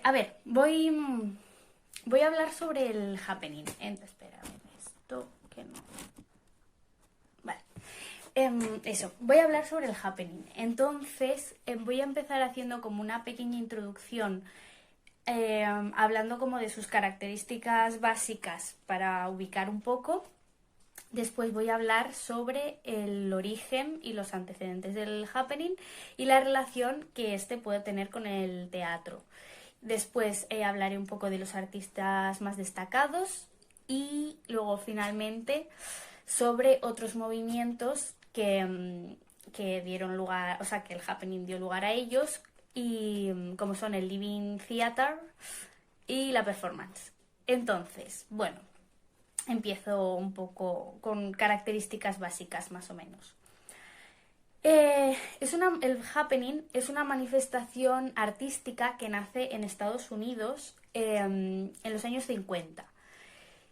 A ver, voy a hablar sobre el happening. Espera, esto que no. Vale. Eso, voy a hablar sobre el happening. Entonces, voy a empezar haciendo como una pequeña introducción, hablando como de sus características básicas para ubicar un poco. Después voy a hablar sobre el origen y los antecedentes del happening y la relación que este puede tener con el teatro. Después hablaré un poco de los artistas más destacados y luego finalmente sobre otros movimientos que dieron lugar, o sea, que el happening dio lugar a ellos, y como son el living theater y la performance. Entonces, bueno, empiezo un poco con características básicas más o menos. El happening es una manifestación artística que nace en Estados Unidos en los años 50.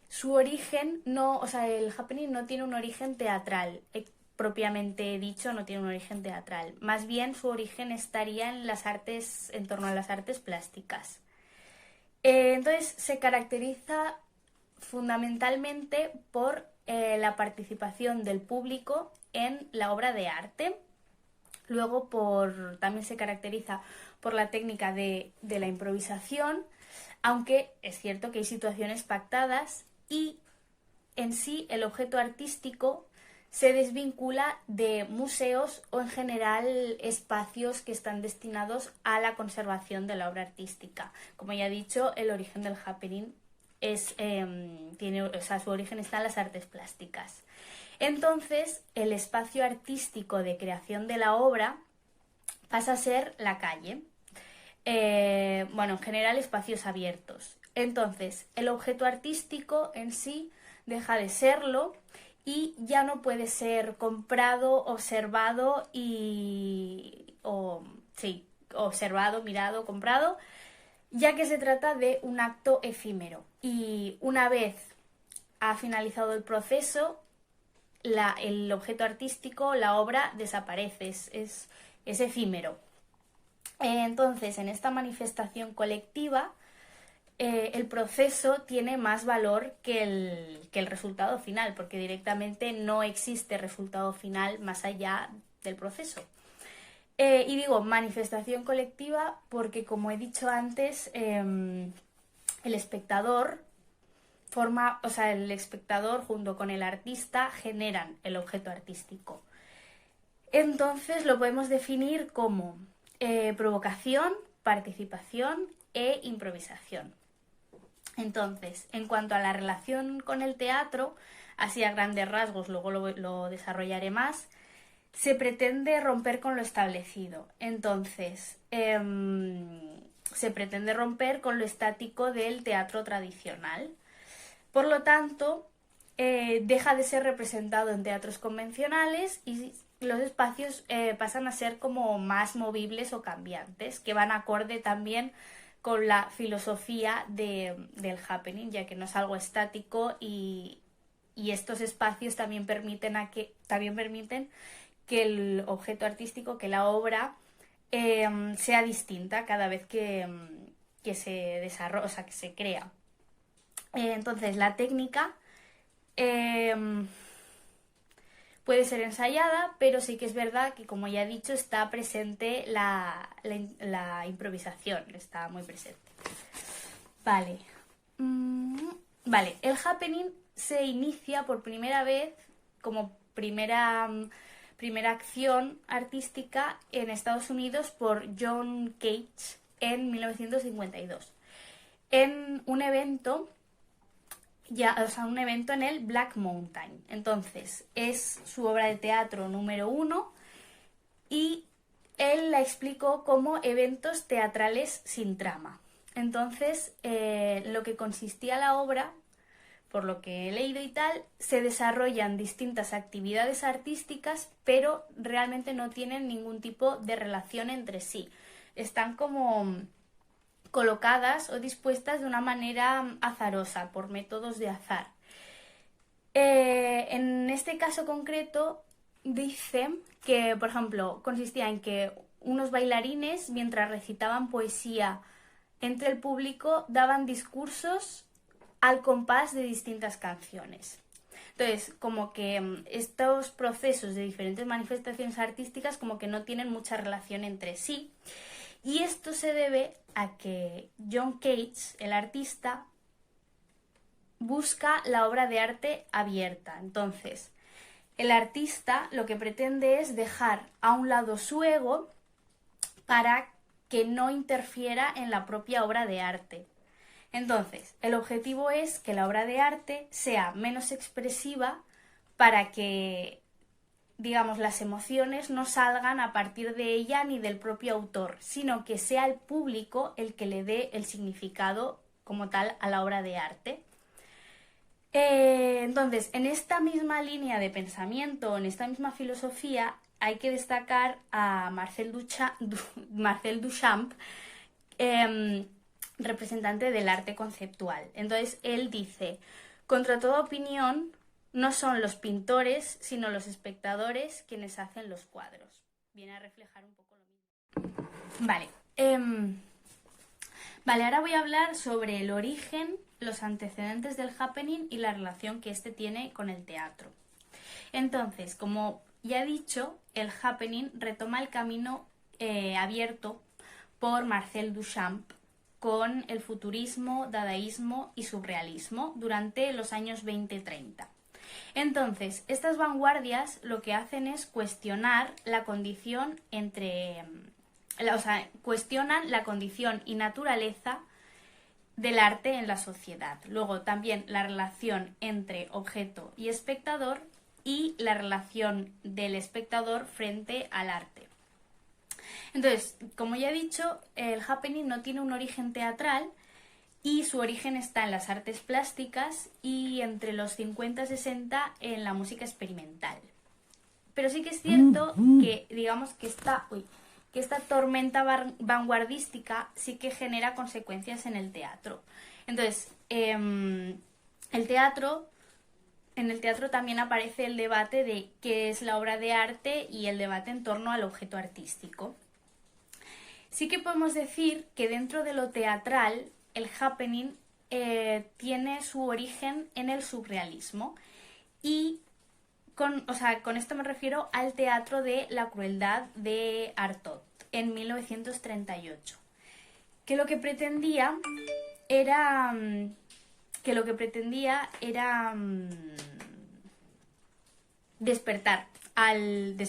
Su origen no, o sea, el happening no tiene un origen teatral, propiamente dicho, no tiene un origen teatral. Más bien su origen estaría en las artes, en torno a las artes plásticas. Entonces se caracteriza fundamentalmente por la participación del público en la obra de arte. Luego también se caracteriza por la técnica de la improvisación, aunque es cierto que hay situaciones pactadas, y en sí el objeto artístico se desvincula de museos o en general espacios que están destinados a la conservación de la obra artística. Como ya he dicho, el origen del happening su origen está en las artes plásticas. Entonces, el espacio artístico de creación de la obra pasa a ser la calle. En general espacios abiertos. Entonces, el objeto artístico en sí deja de serlo y ya no puede ser comprado, observado observado, mirado, comprado, ya que se trata de un acto efímero. Y una vez ha finalizado el proceso, el objeto artístico, la obra, desaparece, es efímero. Entonces, en esta manifestación colectiva, el proceso tiene más valor que el resultado final, porque directamente no existe resultado final más allá del proceso. Y digo manifestación colectiva porque, como he dicho antes, el espectador el espectador junto con el artista generan el objeto artístico. Entonces lo podemos definir como provocación, participación e improvisación. Entonces, en cuanto a la relación con el teatro, así a grandes rasgos, luego lo desarrollaré más, se pretende romper con lo establecido. Entonces, se pretende romper con lo estático del teatro tradicional. Por lo tanto, deja de ser representado en teatros convencionales y los espacios pasan a ser como más movibles o cambiantes, que van acorde también con la filosofía del happening, ya que no es algo estático, y estos espacios también permiten que el objeto artístico, que la obra, sea distinta cada vez que se desarrolla, o sea, que se crea. Entonces, la técnica puede ser ensayada, pero sí que es verdad que, como ya he dicho, está presente la improvisación, está muy presente. Vale. Vale, el happening se inicia por primera vez como primera acción artística en Estados Unidos por John Cage en 1952 en un evento un evento en el Black Mountain. Entonces, es su obra de teatro número 1 y él la explicó como eventos teatrales sin trama. Entonces, lo que consistía la obra, por lo que he leído y tal, se desarrollan distintas actividades artísticas, pero realmente no tienen ningún tipo de relación entre sí. Están como colocadas o dispuestas de una manera azarosa, por métodos de azar. En este caso concreto, dice que, por ejemplo, consistía en que unos bailarines, mientras recitaban poesía entre el público daban discursos al compás de distintas canciones. Entonces, como que estos procesos de diferentes manifestaciones artísticas como que no tienen mucha relación entre sí. Y esto se debe a que John Cage, el artista, busca la obra de arte abierta. Entonces, el artista lo que pretende es dejar a un lado su ego para que no interfiera en la propia obra de arte. Entonces, el objetivo es que la obra de arte sea menos expresiva para que, digamos, las emociones no salgan a partir de ella ni del propio autor, sino que sea el público el que le dé el significado como tal a la obra de arte. Entonces, en esta misma línea de pensamiento, en esta misma filosofía, hay que destacar a Marcel Duchamp, representante del arte conceptual. Entonces, él dice, contra toda opinión, no son los pintores, sino los espectadores quienes hacen los cuadros. Viene a reflejar un poco lo mismo. Vale. Vale, ahora voy a hablar sobre el origen, los antecedentes del happening y la relación que este tiene con el teatro. Entonces, como ya he dicho, el happening retoma el camino abierto por Marcel Duchamp con el futurismo, dadaísmo y surrealismo durante los años 20-30. Entonces, estas vanguardias lo que hacen es cuestionar la condición cuestionan la condición y naturaleza del arte en la sociedad. Luego también la relación entre objeto y espectador y la relación del espectador frente al arte. Entonces, como ya he dicho, el happening no tiene un origen teatral y su origen está en las artes plásticas y entre los 50-60 en la música experimental. Pero sí que es cierto que, digamos, que esta tormenta vanguardística sí que genera consecuencias en el teatro. Entonces, en el teatro también aparece el debate de qué es la obra de arte y el debate en torno al objeto artístico. Sí que podemos decir que dentro de lo teatral, el happening tiene su origen en el surrealismo y con esto me refiero al teatro de la crueldad de Artaud en 1938, que lo que pretendía era despertar al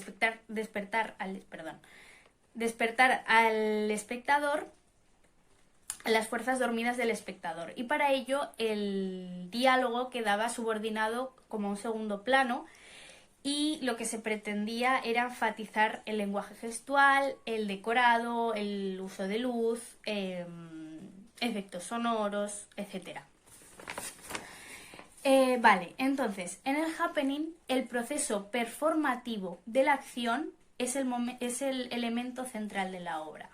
espectador, a las fuerzas dormidas del espectador, y para ello el diálogo quedaba subordinado como un segundo plano y lo que se pretendía era enfatizar el lenguaje gestual, el decorado, el uso de luz, efectos sonoros, etc. Vale, entonces, en el happening, el proceso performativo de la acción es el elemento central de la obra.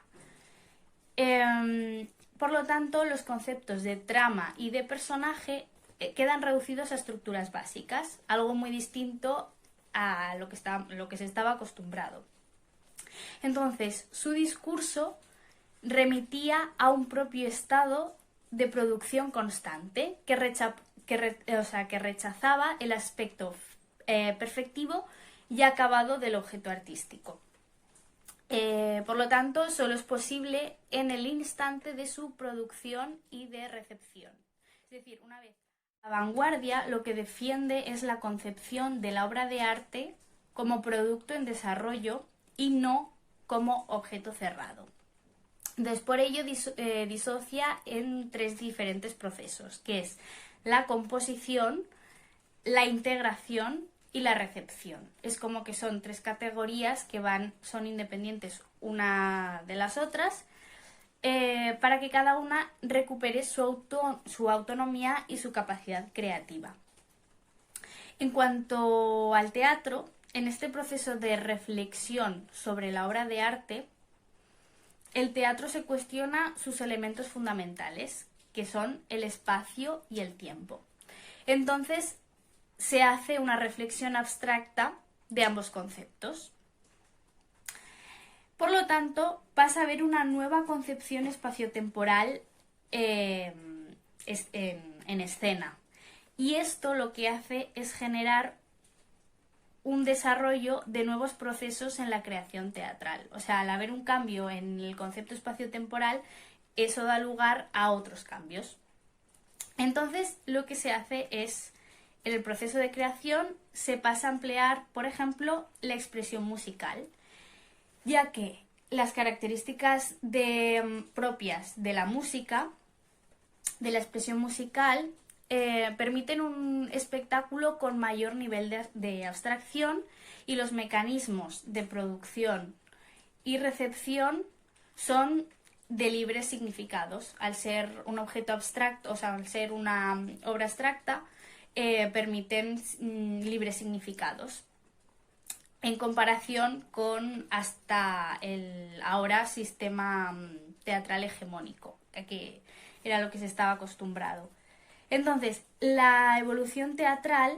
Por lo tanto, los conceptos de trama y de personaje quedan reducidos a estructuras básicas, algo muy distinto a lo que se estaba acostumbrado. Entonces, su discurso remitía a un propio estado de producción constante que rechazaba el aspecto perfectivo y acabado del objeto artístico. Por lo tanto, solo es posible en el instante de su producción y de recepción. Es decir, una vez la vanguardia lo que defiende es la concepción de la obra de arte como producto en desarrollo y no como objeto cerrado. Entonces, por ello disocia en tres diferentes procesos, que es la composición, la integración y la recepción. Es como que son tres categorías que son independientes una de las otras, para que cada una recupere su autonomía y su capacidad creativa. En cuanto al teatro, en este proceso de reflexión sobre la obra de arte, el teatro se cuestiona sus elementos fundamentales, que son el espacio y el tiempo. Entonces, se hace una reflexión abstracta de ambos conceptos. Por lo tanto, pasa a haber una nueva concepción espaciotemporal en escena. Y esto lo que hace es generar un desarrollo de nuevos procesos en la creación teatral. O sea, al haber un cambio en el concepto espacio-temporal, eso da lugar a otros cambios. Entonces, lo que se hace es, en el proceso de creación, se pasa a emplear, por ejemplo, la expresión musical, ya que las características propias de la música, de la expresión musical, permiten un espectáculo con mayor nivel de abstracción, y los mecanismos de producción y recepción son de libres significados. Al ser un objeto abstracto, o sea, al ser una obra abstracta, permiten libres significados, en comparación con hasta el ahora sistema teatral hegemónico, que era lo que se estaba acostumbrado. Entonces, la evolución teatral,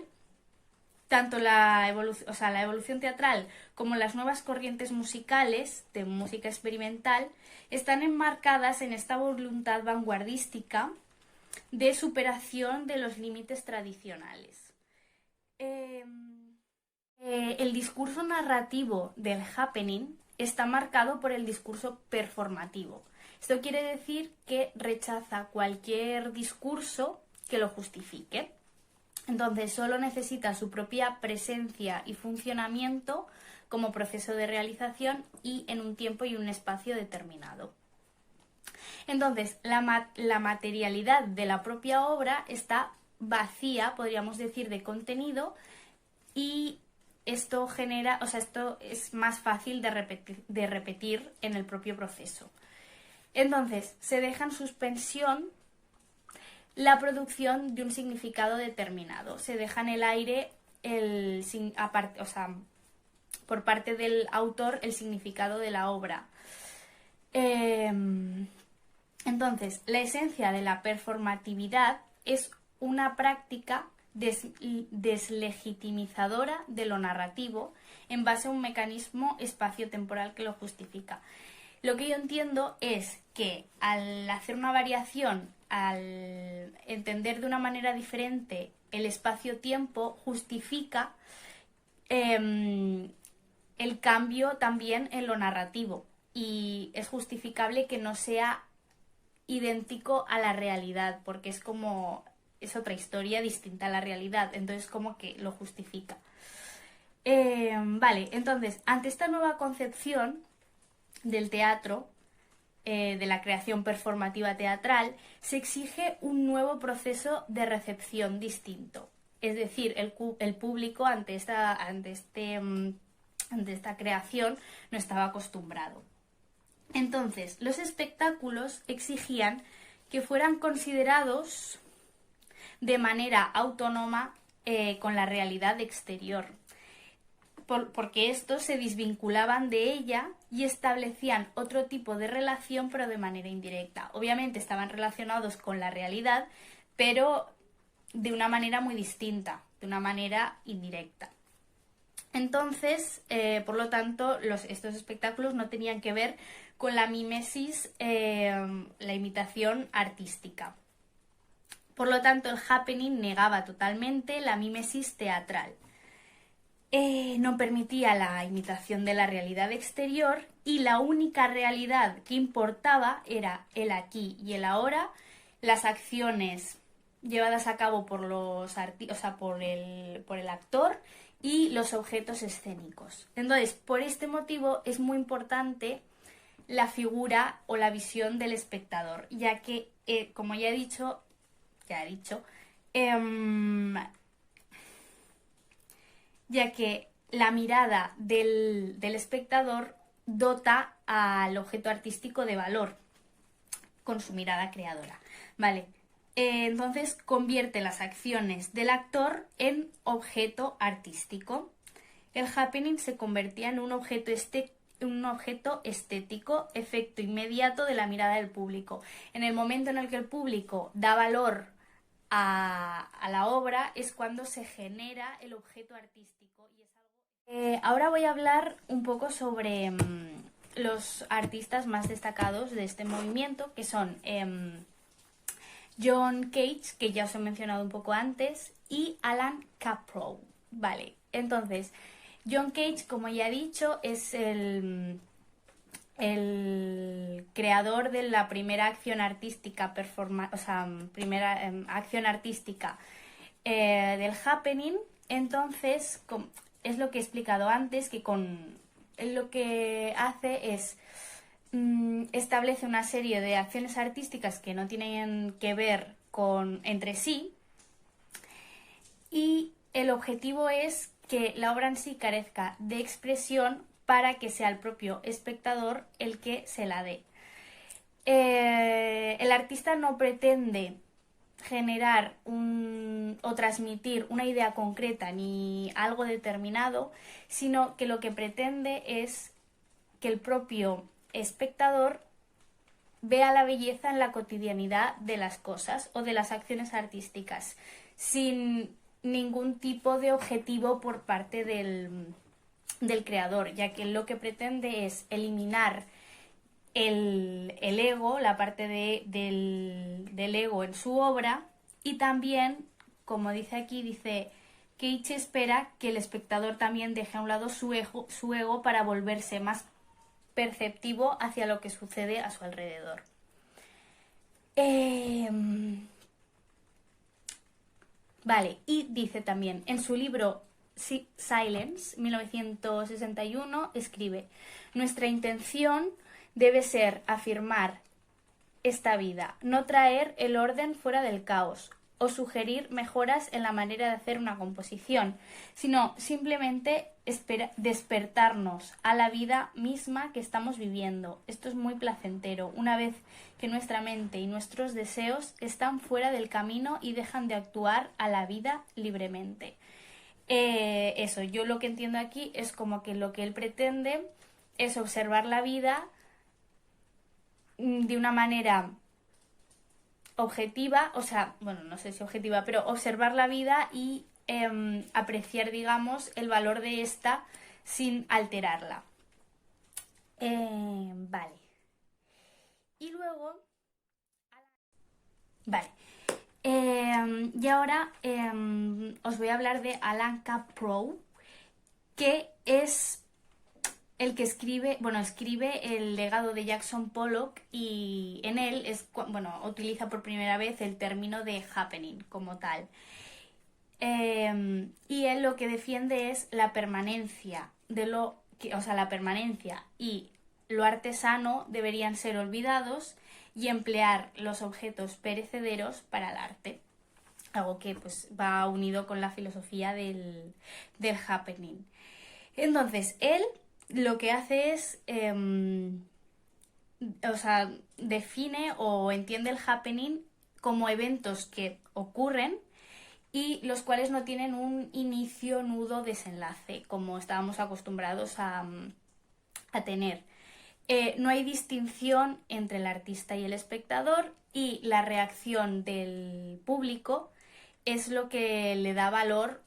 tanto la evolución teatral como las nuevas corrientes musicales de música experimental, están enmarcadas en esta voluntad vanguardística de superación de los límites tradicionales. El discurso narrativo del happening está marcado por el discurso performativo. Esto quiere decir que rechaza cualquier discurso que lo justifique. Entonces, solo necesita su propia presencia y funcionamiento como proceso de realización y en un tiempo y un espacio determinado. Entonces, la materialidad de la propia obra está vacía, podríamos decir, de contenido, y esto es más fácil de repetir en el propio proceso. Entonces, se deja en suspensión la producción de un significado determinado. Se deja en el aire por parte del autor el significado de la obra. Entonces, la esencia de la performatividad es una práctica deslegitimizadora de lo narrativo en base a un mecanismo espacio-temporal que lo justifica. Lo que yo entiendo es que al hacer una variación, al entender de una manera diferente el espacio-tiempo, justifica el cambio también en lo narrativo, y es justificable que no sea idéntico a la realidad, porque es otra historia distinta a la realidad, entonces como que lo justifica. Vale, entonces, ante esta nueva concepción del teatro, de la creación performativa teatral, se exige un nuevo proceso de recepción distinto. Es decir, el público ante esta creación no estaba acostumbrado. Entonces, los espectáculos exigían que fueran considerados de manera autónoma con la realidad exterior, porque estos se desvinculaban de ella y establecían otro tipo de relación, pero de manera indirecta. Obviamente estaban relacionados con la realidad, pero de una manera muy distinta, de una manera indirecta. Entonces, por lo tanto, estos espectáculos no tenían que ver con la mimesis, la imitación artística. Por lo tanto, el happening negaba totalmente la mimesis teatral. No permitía la imitación de la realidad exterior, y la única realidad que importaba era el aquí y el ahora, las acciones llevadas a cabo por por el actor y los objetos escénicos. Entonces, por este motivo es muy importante la figura o la visión del espectador, ya que, como ya he dicho, ya que la mirada del espectador dota al objeto artístico de valor con su mirada creadora. Vale, entonces convierte las acciones del actor en objeto artístico. El happening se convertía en un objeto estético, efecto inmediato de la mirada del público. En el momento en el que el público da valor a la obra es cuando se genera el objeto artístico. Y es algo... ahora voy a hablar un poco sobre los artistas más destacados de este movimiento, que son John Cage, que ya os he mencionado un poco antes, y Alan Caprow. Vale, entonces, John Cage, como ya he dicho, es el creador de la primera acción artística, o sea, primera acción artística del happening. Entonces, es lo que he explicado antes, que él lo que hace es establece una serie de acciones artísticas que no tienen que ver entre sí, y el objetivo es que la obra en sí carezca de expresión para que sea el propio espectador el que se la dé. El artista no pretende generar o transmitir una idea concreta ni algo determinado, sino que lo que pretende es que el propio espectador vea la belleza en la cotidianidad de las cosas o de las acciones artísticas, sin ningún tipo de objetivo por parte del creador, ya que lo que pretende es eliminar el ego, la parte del ego en su obra, y también, como dice aquí, dice Cage espera que el espectador también deje a un lado su ego para volverse más perceptivo hacia lo que sucede a su alrededor. Vale, y dice también, en su libro Silence, 1961, escribe: nuestra intención debe ser afirmar esta vida, no traer el orden fuera del caos o sugerir mejoras en la manera de hacer una composición, sino simplemente despertarnos a la vida misma que estamos viviendo. Esto es muy placentero, una vez que nuestra mente y nuestros deseos están fuera del camino y dejan de actuar a la vida libremente. Eso, yo lo que entiendo aquí es como que lo que él pretende es observar la vida de una manera objetiva, o sea, bueno, no sé si objetiva, pero observar la vida y apreciar, digamos, el valor de esta sin alterarla. Vale. Y luego... Vale. Y ahora os voy a hablar de Alan Caprow, que es el que escribe El legado de Jackson Pollock, y en él utiliza por primera vez el término de happening como tal. Y él lo que defiende es la permanencia la permanencia y lo artesano deberían ser olvidados y emplear los objetos perecederos para el arte. Algo que pues va unido con la filosofía del happening. Entonces, él lo que hace es, define o entiende el happening como eventos que ocurren y los cuales no tienen un inicio, nudo, desenlace, como estábamos acostumbrados a tener. No hay distinción entre el artista y el espectador, y la reacción del público es lo que le da valor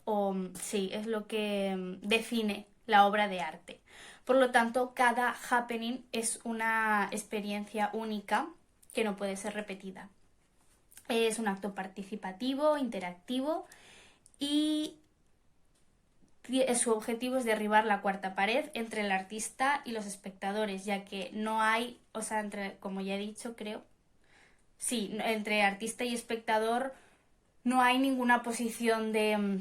es lo que define la obra de arte. Por lo tanto, cada happening es una experiencia única que no puede ser repetida. Es un acto participativo, interactivo, y su objetivo es derribar la cuarta pared entre el artista y los espectadores, ya que no hay, como ya he dicho, creo, sí, entre artista y espectador no hay ninguna posición de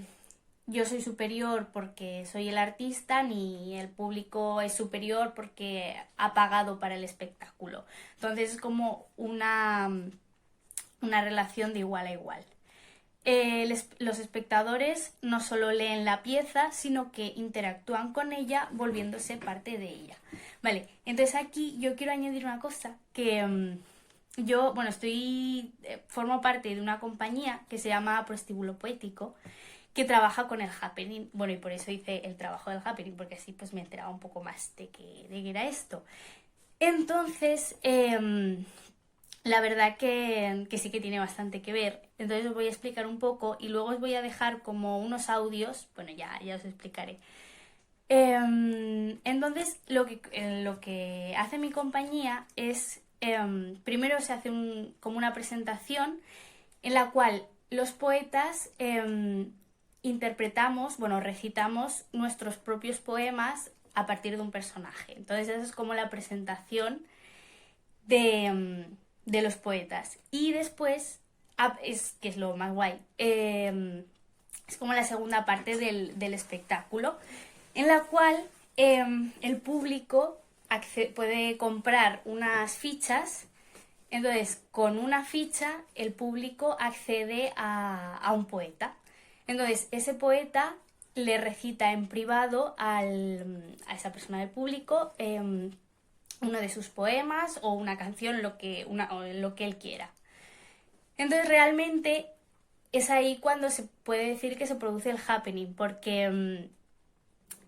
yo soy superior porque soy el artista, ni el público es superior porque ha pagado para el espectáculo. Entonces es como una relación de igual a igual. Los espectadores no solo leen la pieza, sino que interactúan con ella volviéndose parte de ella. Vale, entonces aquí yo quiero añadir una cosa, que yo, formo parte de una compañía que se llama Prostíbulo Poético, que trabaja con el happening. Bueno, y por eso hice el trabajo del happening, porque así pues me enteraba un poco más de qué era esto. Entonces, la verdad que sí que tiene bastante que ver. Entonces os voy a explicar un poco y luego os voy a dejar como unos audios. Bueno, ya os explicaré. Entonces, lo que hace mi compañía es, primero se hace como una presentación en la cual los poetas interpretamos, bueno, recitamos nuestros propios poemas a partir de un personaje. Entonces esa es como la presentación de los poetas. Y después, que es lo más guay, es como la segunda parte del espectáculo, en la cual el público puede comprar unas fichas. Entonces, con una ficha, el público accede a un poeta. Entonces, ese poeta le recita en privado a esa persona del público uno de sus poemas o una canción, lo que él quiera. Entonces, realmente es ahí cuando se puede decir que se produce el happening, porque en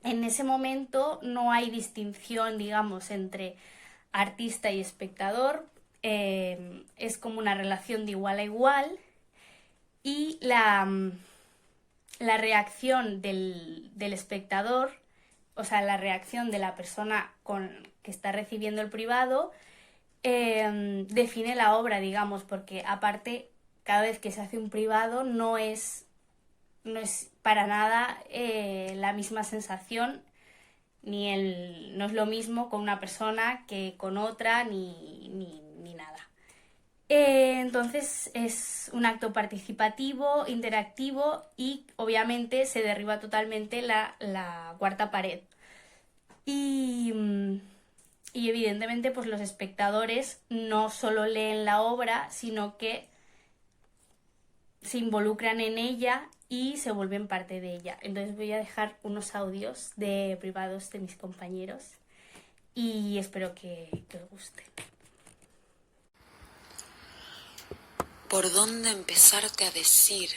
ese momento no hay distinción, digamos, entre artista y espectador. Es como una relación de igual a igual, y la reacción del espectador, o sea, la reacción de la persona que está recibiendo el privado, define la obra, digamos, porque aparte, cada vez que se hace un privado no es para nada la misma sensación, no es lo mismo con una persona que con otra, ni nada. Entonces es un acto participativo, interactivo, y obviamente se derriba totalmente la cuarta pared. Y evidentemente pues los espectadores no solo leen la obra, sino que se involucran en ella y se vuelven parte de ella. Entonces voy a dejar unos audios de privados de mis compañeros y espero que os guste. ¿Por dónde empezarte a decir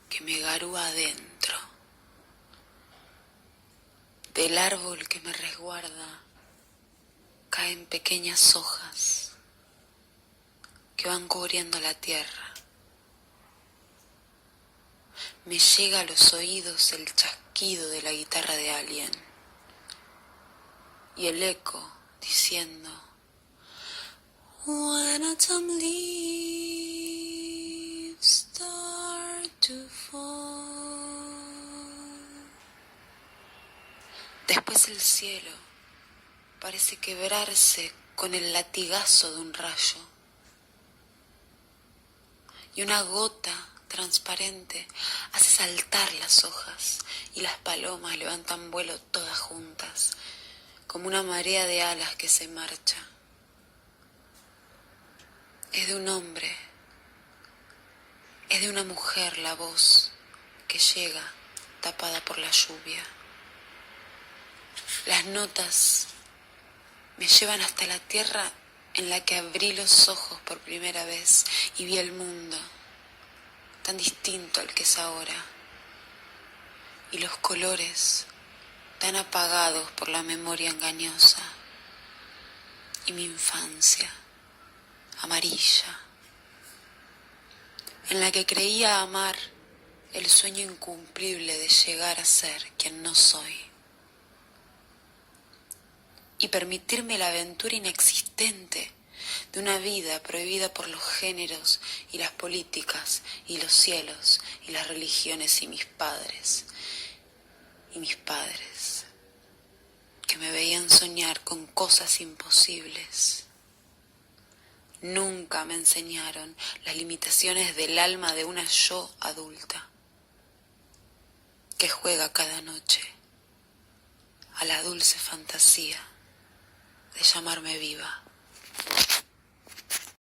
que me garúa adentro? Del árbol que me resguarda caen pequeñas hojas que van cubriendo la tierra. Me llega a los oídos el chasquido de la guitarra de alguien y el eco diciendo: When autumn leaves start to fall. Después el cielo parece quebrarse con el latigazo de un rayo, y una gota transparente hace saltar las hojas, y las palomas levantan vuelo todas juntas, como una marea de alas que se marcha. Es de un hombre, es de una mujer la voz que llega tapada por la lluvia. Las notas me llevan hasta la tierra en la que abrí los ojos por primera vez y vi el mundo, tan distinto al que es ahora, y los colores tan apagados por la memoria engañosa, y mi infancia amarilla, en la que creía amar el sueño incumplible de llegar a ser quien no soy, y permitirme la aventura inexistente de una vida prohibida por los géneros y las políticas y los cielos y las religiones y mis padres, que me veían soñar con cosas imposibles. Nunca me enseñaron las limitaciones del alma de una yo adulta, que juega cada noche a la dulce fantasía de llamarme viva.